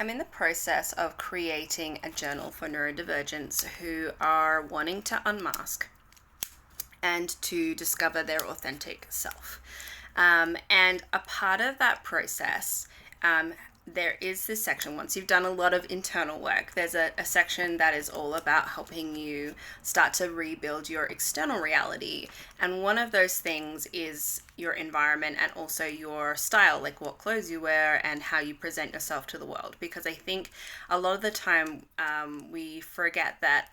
I'm in the process of creating a journal for neurodivergents who are wanting to unmask and to discover their authentic self. And a part of that process, there is this section, once you've done a lot of internal work, there's a section that is all about helping you start to rebuild your external reality. And one of those things is your environment and also your style, like what clothes you wear and how you present yourself to the world. Because I think a lot of the time we forget that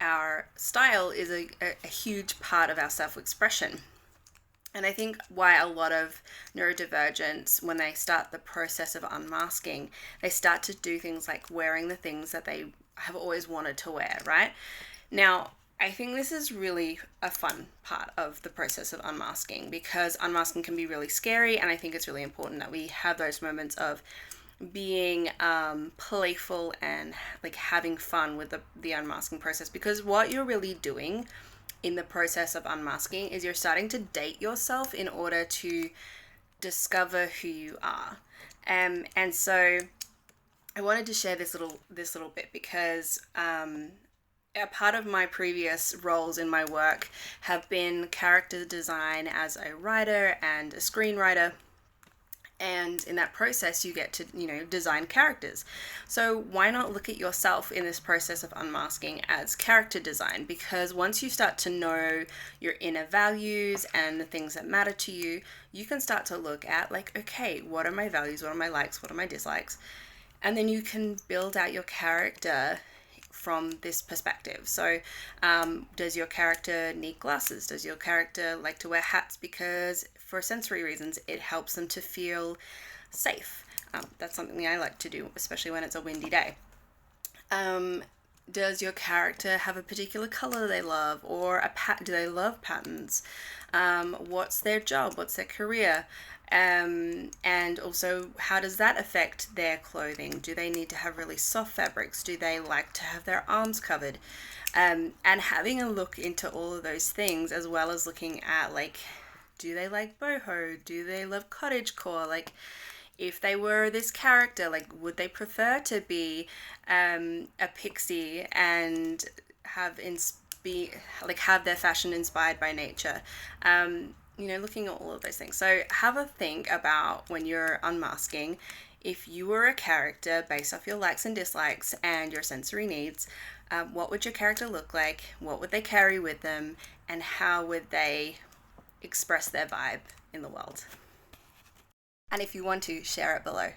our style is a huge part of our self-expression. And I think why a lot of neurodivergents, when they start the process of unmasking, they start to do things like wearing the things that they have always wanted to wear, right? Now, I think this is really a fun part of the process of unmasking, because unmasking can be really scary, and I think it's really important that we have those moments of being playful and like having fun with the unmasking process, because what you're really doing in the process of unmasking is you're starting to date yourself in order to discover who you are. And so I wanted to share this little bit because a part of my previous roles in my work have been character design as a writer and a screenwriter. And in that process, you get to, design characters. So why not look at yourself in this process of unmasking as character design? Because once you start to know your inner values and the things that matter to you, you can start to look at like, okay, what are my values? What are my likes? What are my dislikes? And then you can build out your character from this perspective. So does your character need glasses? Does your character like to wear hats because for sensory reasons it helps them to feel safe? That's something I like to do, especially when it's a windy day. Does your character have a particular color they love, or do they love patterns? What's their job? What's their career? And also, how does that affect their clothing? Do they need to have really soft fabrics? Do they like to have their arms covered? And having a look into all of those things, as well as looking at like, do they like boho? Do they love cottagecore? Like, if they were this character, like, would they prefer to be a pixie and have have their fashion inspired by nature? Looking at all of those things. So have a think about, when you're unmasking, if you were a character based off your likes and dislikes and your sensory needs, what would your character look like? What would they carry with them? And how would they express their vibe in the world? And if you want to, share it below.